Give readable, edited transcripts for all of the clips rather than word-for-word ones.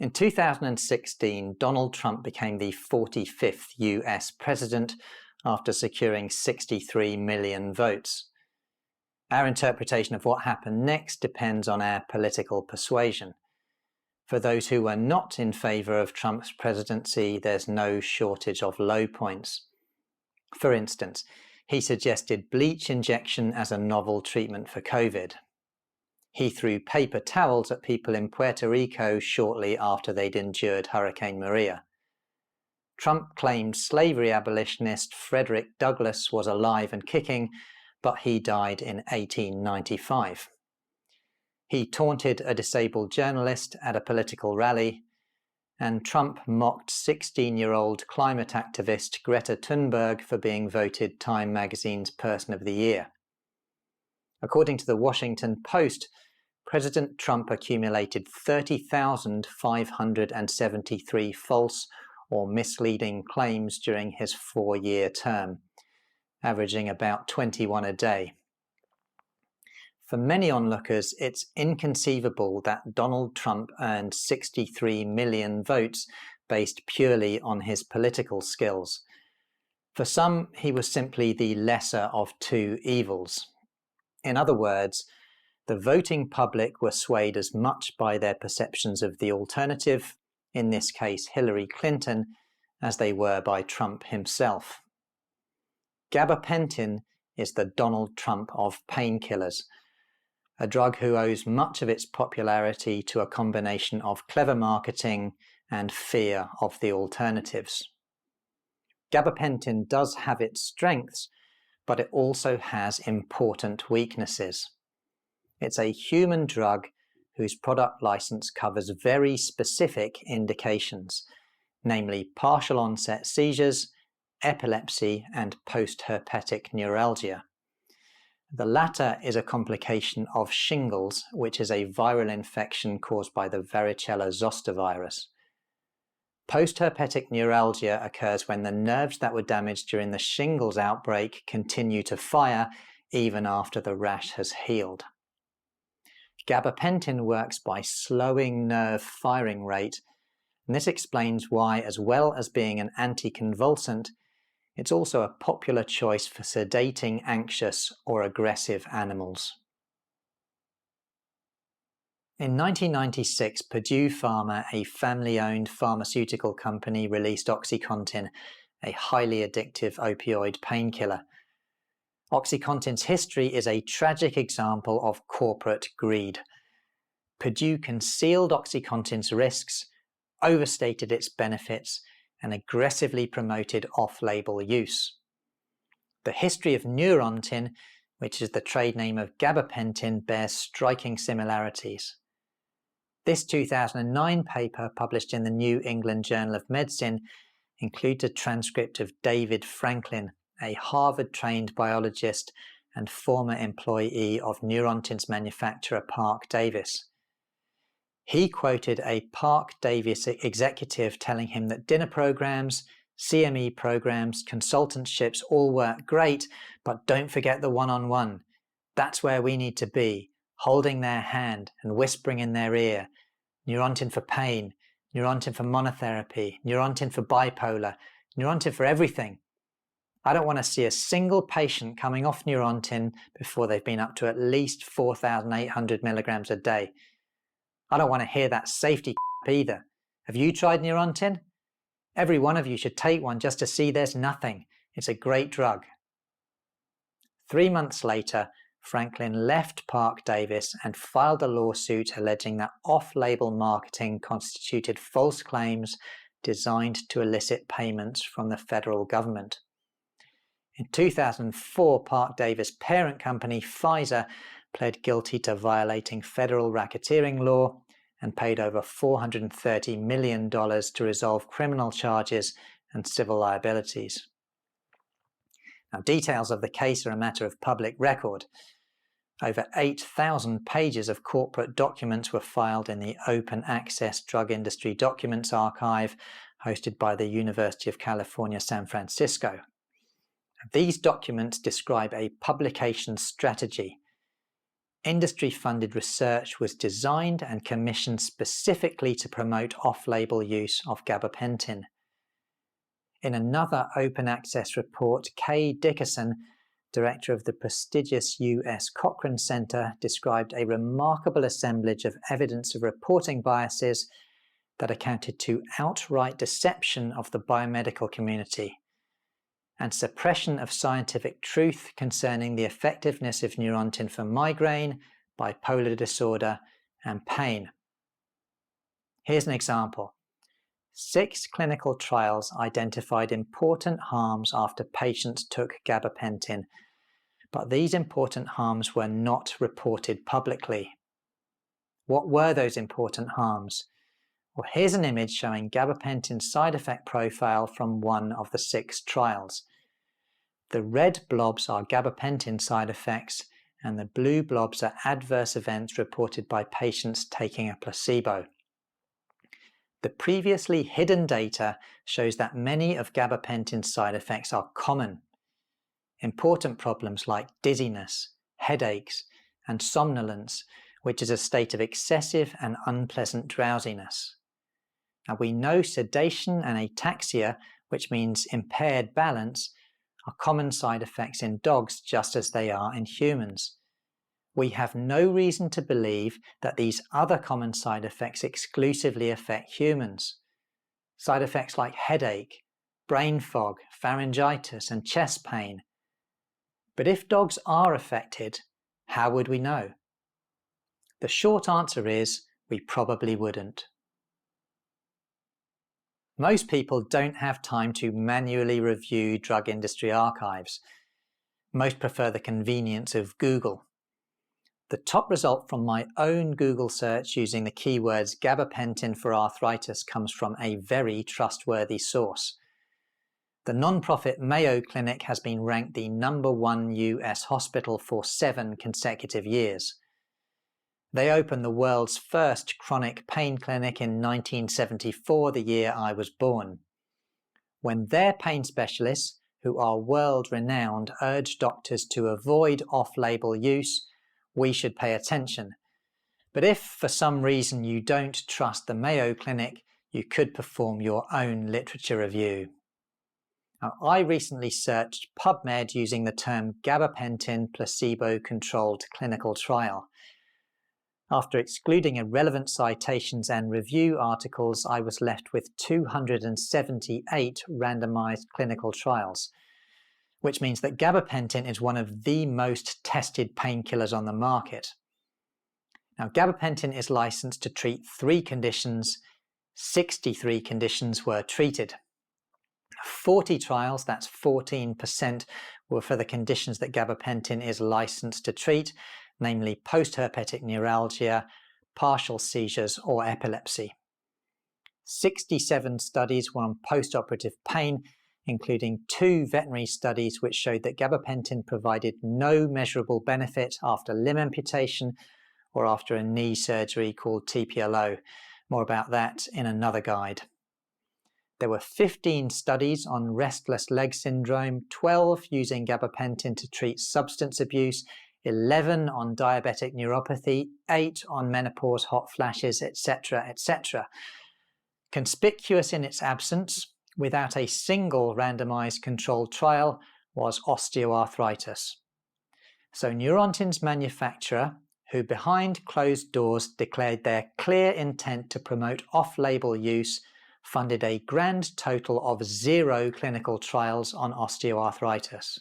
In 2016, Donald Trump became the 45th US president after securing 63 million votes. Our interpretation of what happened next depends on our political persuasion. For those who were not in favour of Trump's presidency, there's no shortage of low points. For instance, he suggested bleach injection as a novel treatment for COVID. He threw paper towels at people in Puerto Rico shortly after they'd endured Hurricane Maria. Trump claimed slavery abolitionist Frederick Douglass was alive and kicking, but he died in 1895. He taunted a disabled journalist at a political rally, and Trump mocked 16-year-old climate activist Greta Thunberg for being voted Time magazine's Person of the Year. According to the Washington Post, President Trump accumulated 30,573 false or misleading claims during his 4-year term, averaging about 21 a day. For many onlookers, it's inconceivable that Donald Trump earned 63 million votes based purely on his political skills. For some, he was simply the lesser of two evils. In other words, the voting public were swayed as much by their perceptions of the alternative, in this case Hillary Clinton, as they were by Trump himself. Gabapentin is the Donald Trump of painkillers, a drug who owes much of its popularity to a combination of clever marketing and fear of the alternatives. Gabapentin does have its strengths, but it also has important weaknesses. It's a human drug whose product license covers very specific indications, namely partial onset seizures, epilepsy, and post-herpetic neuralgia. The latter is a complication of shingles, which is a viral infection caused by the varicella zoster virus. Post-herpetic neuralgia occurs when the nerves that were damaged during the shingles outbreak continue to fire even after the rash has healed. Gabapentin works by slowing nerve firing rate, and this explains why, as well as being an anticonvulsant, it's also a popular choice for sedating anxious or aggressive animals. In 1996, Purdue Pharma, a family-owned pharmaceutical company, released OxyContin, a highly addictive opioid painkiller. OxyContin's history is a tragic example of corporate greed. Purdue concealed OxyContin's risks, overstated its benefits, and aggressively promoted off-label use. The history of Neurontin, which is the trade name of Gabapentin, bears striking similarities. This 2009 paper, published in the New England Journal of Medicine, includes a transcript of David Franklin, a Harvard-trained biologist and former employee of Neurontin's manufacturer Parke Davis. He quoted a Parke Davis executive telling him that dinner programs, CME programs, consultantships all work great, but don't forget the one-on-one. That's where we need to be, holding their hand and whispering in their ear. Neurontin for pain, Neurontin for monotherapy, Neurontin for bipolar, Neurontin for everything. I don't want to see a single patient coming off Neurontin before they've been up to at least 4,800 milligrams a day. I don't want to hear that safety crap either. Have you tried Neurontin? Every one of you should take one just to see there's nothing. It's a great drug. 3 months later, Franklin left Parke Davis and filed a lawsuit alleging that off-label marketing constituted false claims designed to elicit payments from the federal government. In 2004, Parke Davis' parent company, Pfizer, pled guilty to violating federal racketeering law and paid over $430 million to resolve criminal charges and civil liabilities. Now, details of the case are a matter of public record. Over 8,000 pages of corporate documents were filed in the Open Access Drug Industry Documents Archive, hosted by the University of California, San Francisco. These documents describe a publication strategy. industry-funded research was designed and commissioned specifically to promote off-label use of gabapentin. In another open access report, Kay Dickerson, director of the prestigious US Cochrane Center, described a remarkable assemblage of evidence of reporting biases that accounted to outright deception of the biomedical community and suppression of scientific truth concerning the effectiveness of Neurontin for migraine, bipolar disorder, and pain. Here's an example. 6 clinical trials identified important harms after patients took gabapentin, but these important harms were not reported publicly. What were those important harms? Well, here's an image showing gabapentin's side effect profile from one of the 6 trials. The red blobs are gabapentin side effects, and the blue blobs are adverse events reported by patients taking a placebo. The previously hidden data shows that many of gabapentin's side effects are common. Important problems like dizziness, headaches, and somnolence, which is a state of excessive and unpleasant drowsiness. Now, we know sedation and ataxia, which means impaired balance, are common side effects in dogs just as they are in humans. We have no reason to believe that these other common side effects exclusively affect humans. Side effects like headache, brain fog, pharyngitis, and chest pain. But if dogs are affected, how would we know? The short answer is we probably wouldn't. Most people don't have time to manually review drug industry archives. Most prefer the convenience of Google. The top result from my own Google search using the keywords gabapentin for arthritis comes from a very trustworthy source. The non-profit Mayo Clinic has been ranked the #1 US hospital for 7 consecutive years. They opened the world's first chronic pain clinic in 1974, the year I was born. When their pain specialists, who are world-renowned, urge doctors to avoid off-label use, we should pay attention. But if for some reason you don't trust the Mayo Clinic, you could perform your own literature review. Now, I recently searched PubMed using the term gabapentin placebo-controlled clinical trial. After excluding irrelevant citations and review articles, I was left with 278 randomized clinical trials, which means that gabapentin is one of the most tested painkillers on the market. Now, gabapentin is licensed to treat 3 conditions. 63 conditions were treated. 40 trials, that's 14%, were for the conditions that gabapentin is licensed to treat, namely post-herpetic neuralgia, partial seizures, or epilepsy. 67 studies were on post-operative pain, including 2 veterinary studies which showed that gabapentin provided no measurable benefit after limb amputation or after a knee surgery called TPLO. More about that in another guide. There were 15 studies on restless leg syndrome, 12 using gabapentin to treat substance abuse, 11 on diabetic neuropathy, 8 on menopause hot flashes, etc., etc. Conspicuous in its absence, without a single randomized controlled trial, was osteoarthritis. So Neurontin's manufacturer, who behind closed doors declared their clear intent to promote off-label use, funded a grand total of 0 clinical trials on osteoarthritis.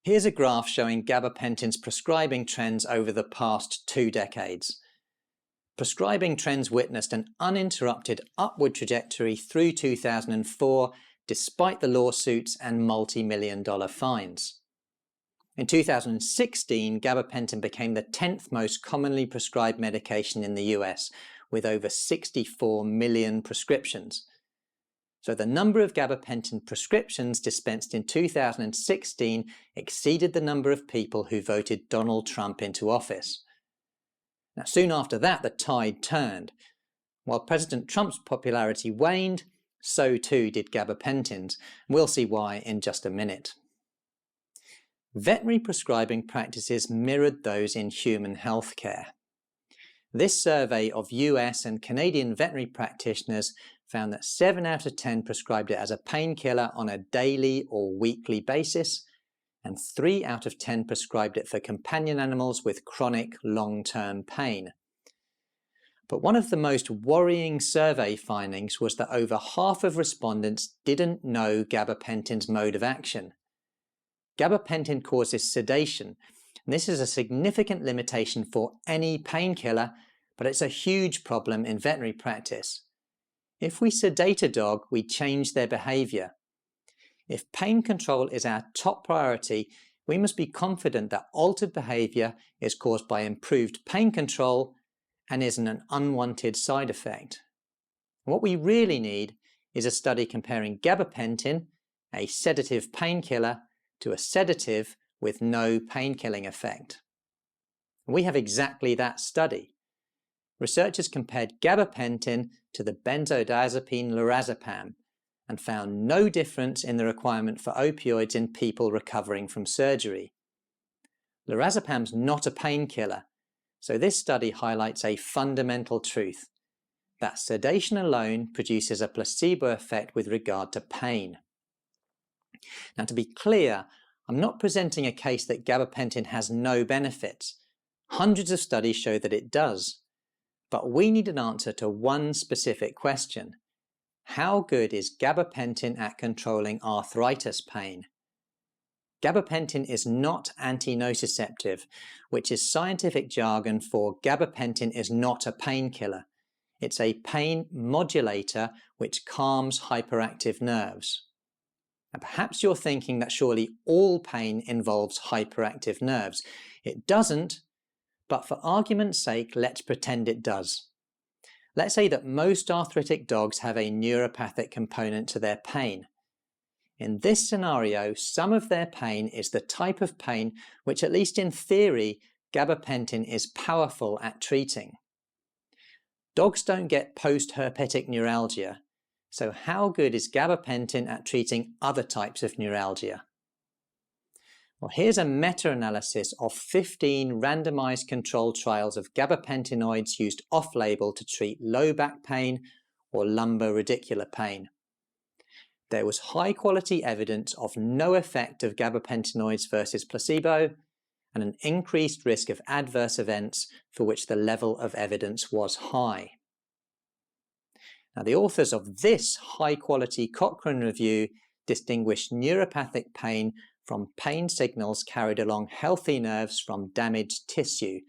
Here's a graph showing gabapentin's prescribing trends over the past 2 decades. Prescribing trends witnessed an uninterrupted upward trajectory through 2004, despite the lawsuits and multi-million-dollar fines. In 2016, gabapentin became the 10th most commonly prescribed medication in the US, with over 64 million prescriptions. So the number of gabapentin prescriptions dispensed in 2016 exceeded the number of people who voted Donald Trump into office. Now, soon after that, the tide turned. While President Trump's popularity waned, so too did gabapentin's. We'll see why in just a minute. Veterinary prescribing practices mirrored those in human healthcare. This survey of US and Canadian veterinary practitioners found that 7 out of 10 prescribed it as a painkiller on a daily or weekly basis, and 3 out of 10 prescribed it for companion animals with chronic long-term pain. But one of the most worrying survey findings was that over half of respondents didn't know gabapentin's mode of action. Gabapentin causes sedation, and this is a significant limitation for any painkiller, but it's a huge problem in veterinary practice. If we sedate a dog, we change their behavior. If pain control is our top priority, we must be confident that altered behavior is caused by improved pain control and isn't an unwanted side effect. What we really need is a study comparing gabapentin, a sedative painkiller, to a sedative with no pain-killing effect. We have exactly that study. Researchers compared gabapentin to the benzodiazepine lorazepam and found no difference in the requirement for opioids in people recovering from surgery. Lorazepam's not a painkiller, so this study highlights a fundamental truth, that sedation alone produces a placebo effect with regard to pain. Now, to be clear, I'm not presenting a case that gabapentin has no benefits. Hundreds of studies show that it does. But we need an answer to one specific question. How good is gabapentin at controlling arthritis pain? Gabapentin is not anti-nociceptive, which is scientific jargon for gabapentin is not a painkiller. It's a pain modulator which calms hyperactive nerves. And perhaps you're thinking that surely all pain involves hyperactive nerves. It doesn't, but for argument's sake, let's pretend it does. Let's say that most arthritic dogs have a neuropathic component to their pain. In this scenario, some of their pain is the type of pain which, at least in theory, gabapentin is powerful at treating. Dogs don't get post-herpetic neuralgia, so how good is gabapentin at treating other types of neuralgia? Well, here's a meta-analysis of 15 randomized controlled trials of gabapentinoids used off-label to treat low back pain or lumbar radicular pain. There was high-quality evidence of no effect of gabapentinoids versus placebo and an increased risk of adverse events for which the level of evidence was high. Now, the authors of this high-quality Cochrane review distinguished neuropathic pain from pain signals carried along healthy nerves from damaged tissue,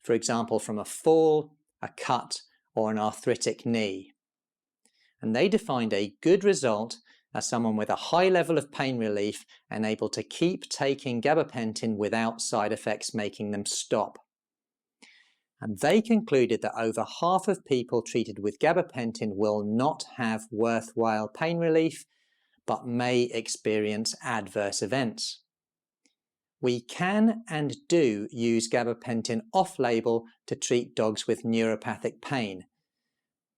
for example from a fall, a cut, or an arthritic knee. And they defined a good result as someone with a high level of pain relief and able to keep taking gabapentin without side effects making them stop. And they concluded that over half of people treated with gabapentin will not have worthwhile pain relief, but may experience adverse events. We can and do use gabapentin off-label to treat dogs with neuropathic pain.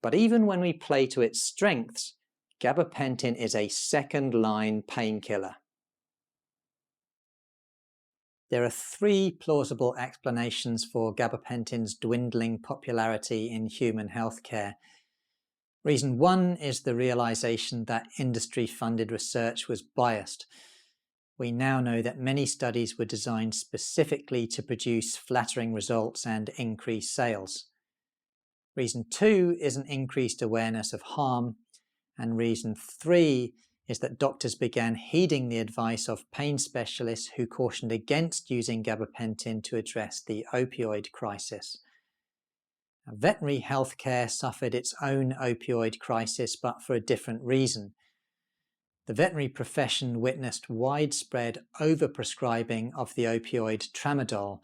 But even when we play to its strengths, gabapentin is a second-line painkiller. There are 3 plausible explanations for gabapentin's dwindling popularity in human healthcare. Reason 1 is the realization that industry-funded research was biased. We now know that many studies were designed specifically to produce flattering results and increase sales. Reason 2 is an increased awareness of harm. And reason 3 is that doctors began heeding the advice of pain specialists who cautioned against using gabapentin to address the opioid crisis. Now, veterinary healthcare suffered its own opioid crisis, but for a different reason. The veterinary profession witnessed widespread overprescribing of the opioid tramadol,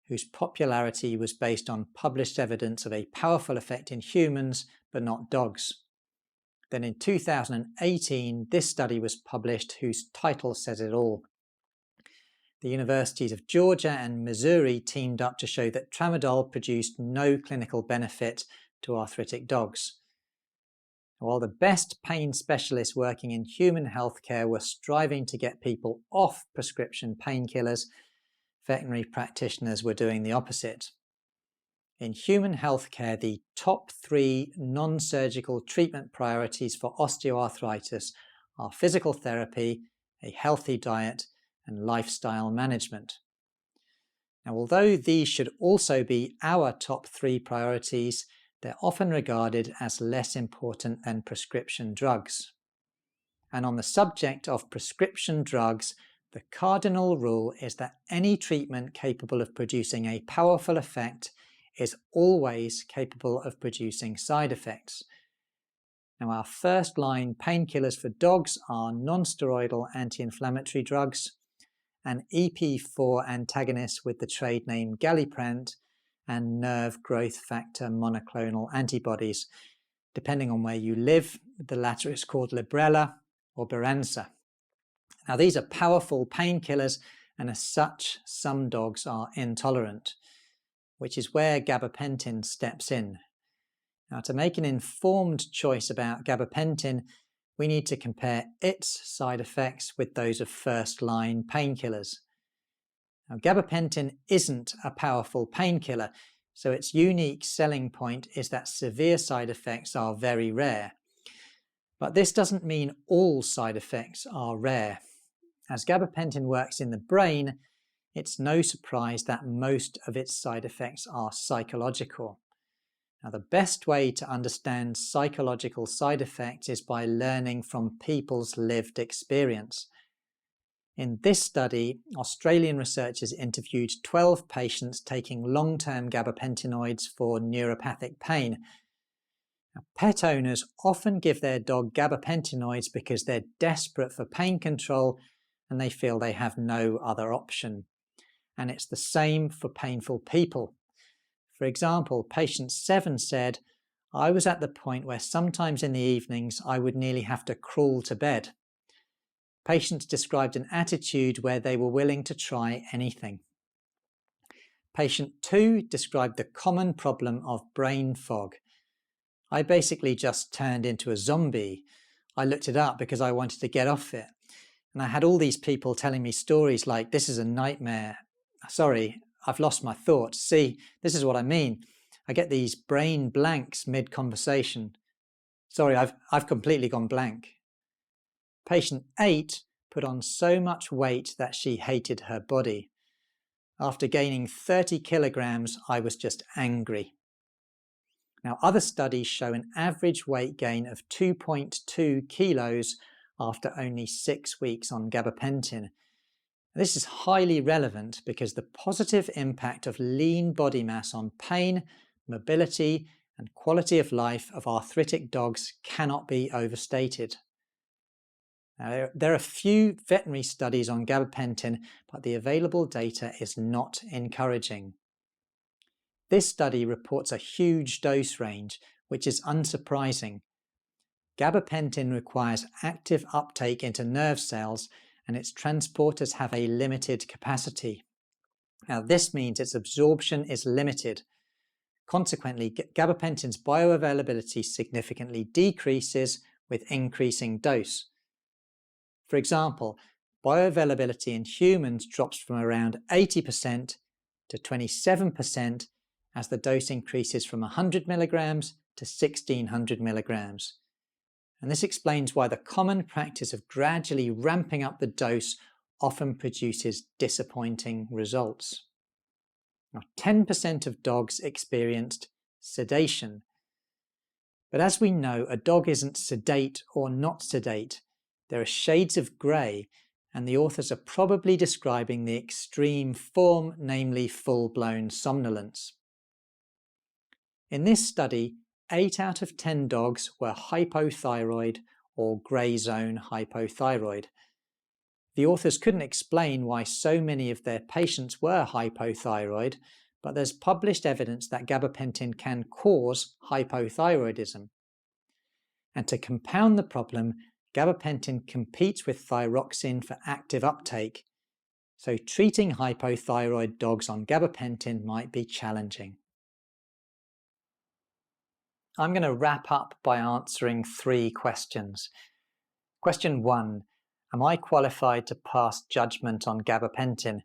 whose popularity was based on published evidence of a powerful effect in humans, but not dogs. Then in 2018, this study was published whose title says it all. The universities of Georgia and Missouri teamed up to show that tramadol produced no clinical benefit to arthritic dogs. While the best pain specialists working in human healthcare were striving to get people off prescription painkillers, veterinary practitioners were doing the opposite. In human healthcare, the top 3 non-surgical treatment priorities for osteoarthritis are physical therapy, a healthy diet, and lifestyle management. Now, although these should also be our top 3 priorities, they're often regarded as less important than prescription drugs. And on the subject of prescription drugs, the cardinal rule is that any treatment capable of producing a powerful effect is always capable of producing side effects. Now, our first-line painkillers for dogs are non-steroidal anti-inflammatory drugs, and EP4 antagonists with the trade name Galiprant, and nerve growth factor monoclonal antibodies. Depending on where you live, the latter is called Librela or Beranza. Now, these are powerful painkillers, and as such, some dogs are intolerant, which is where gabapentin steps in. Now, to make an informed choice about gabapentin, we need to compare its side effects with those of first-line painkillers. Now, gabapentin isn't a powerful painkiller, so its unique selling point is that severe side effects are very rare. But this doesn't mean all side effects are rare. As gabapentin works in the brain, it's no surprise that most of its side effects are psychological. Now, the best way to understand psychological side effects is by learning from people's lived experience. In this study, Australian researchers interviewed 12 patients taking long-term gabapentinoids for neuropathic pain. Now, pet owners often give their dog gabapentinoids because they're desperate for pain control and they feel they have no other option. And it's the same for painful people. For example, patient 7 said, "I was at the point where sometimes in the evenings I would nearly have to crawl to bed." Patients described an attitude where they were willing to try anything. Patient 2 described the common problem of brain fog. "I basically just turned into a zombie. I looked it up because I wanted to get off it. And I had all these people telling me stories like, 'This is a nightmare. Sorry, I've lost my thoughts. See, this is what I mean. I get these brain blanks mid-conversation. Sorry, I've completely gone blank.'" Patient 8 put on so much weight that she hated her body. "After gaining 30 kilograms, I was just angry." Now, other studies show an average weight gain of 2.2 kilos after only 6 weeks on gabapentin. This is highly relevant because the positive impact of lean body mass on pain, mobility, and quality of life of arthritic dogs cannot be overstated. Now, there are few veterinary studies on gabapentin, but the available data is not encouraging. This study reports a huge dose range, which is unsurprising. Gabapentin requires active uptake into nerve cells, and its transporters have a limited capacity. Now, this means its absorption is limited. Consequently, gabapentin's bioavailability significantly decreases with increasing dose. For example, bioavailability in humans drops from around 80% to 27% as the dose increases from 100 milligrams to 1600 milligrams. And this explains why the common practice of gradually ramping up the dose often produces disappointing results. Now, 10% of dogs experienced sedation. But as we know, a dog isn't sedate or not sedate. There are shades of grey, and the authors are probably describing the extreme form, namely full-blown somnolence. In this study, 8 out of 10 dogs were hypothyroid or grey zone hypothyroid. The authors couldn't explain why so many of their patients were hypothyroid, but there's published evidence that gabapentin can cause hypothyroidism. And to compound the problem, gabapentin competes with thyroxine for active uptake, so treating hypothyroid dogs on gabapentin might be challenging. I'm going to wrap up by answering 3 questions. Question 1, am I qualified to pass judgment on gabapentin?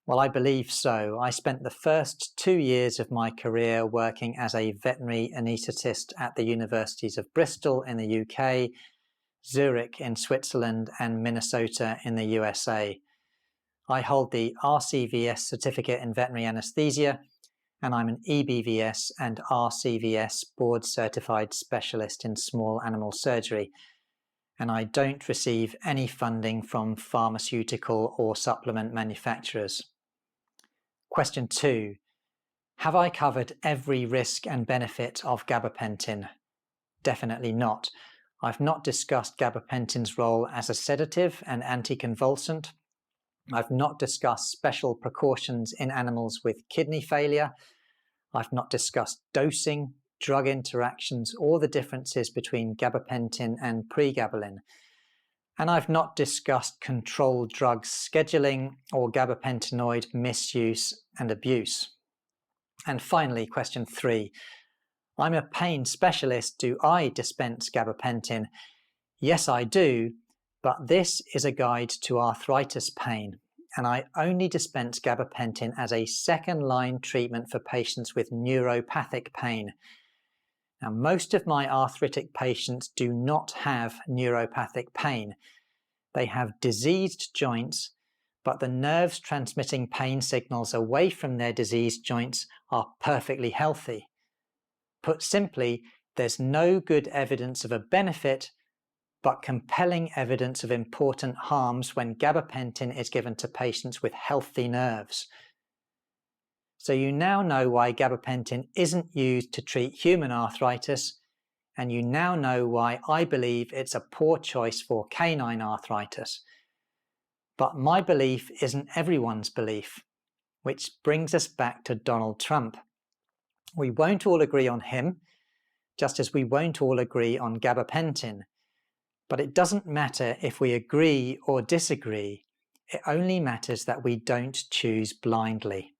Well, I believe so. I spent the first 2 years of my career working as a veterinary anaesthetist at the universities of Bristol in the UK, Zurich in Switzerland, and Minnesota in the USA. I hold the RCVS certificate in veterinary anaesthesia, and I'm an EBVS and RCVS board certified specialist in small animal surgery, and I don't receive any funding from pharmaceutical or supplement manufacturers. Question 2. Have I covered every risk and benefit of gabapentin? Definitely not. I've not discussed gabapentin's role as a sedative and anticonvulsant. I've not discussed special precautions in animals with kidney failure. I've not discussed dosing, drug interactions, or the differences between gabapentin and pregabalin. And I've not discussed controlled drug scheduling or gabapentinoid misuse and abuse. And finally, question 3. I'm a pain specialist. Do I dispense gabapentin? Yes, I do, but this is a guide to arthritis pain, and I only dispense gabapentin as a second-line treatment for patients with neuropathic pain. Now, most of my arthritic patients do not have neuropathic pain. They have diseased joints, but the nerves transmitting pain signals away from their diseased joints are perfectly healthy. Put simply, there's no good evidence of a benefit, but compelling evidence of important harms when gabapentin is given to patients with healthy nerves. So you now know why gabapentin isn't used to treat human arthritis, and you now know why I believe it's a poor choice for canine arthritis. But my belief isn't everyone's belief, which brings us back to Donald Trump. We won't all agree on him, just as we won't all agree on gabapentin. But it doesn't matter if we agree or disagree. It only matters that we don't choose blindly.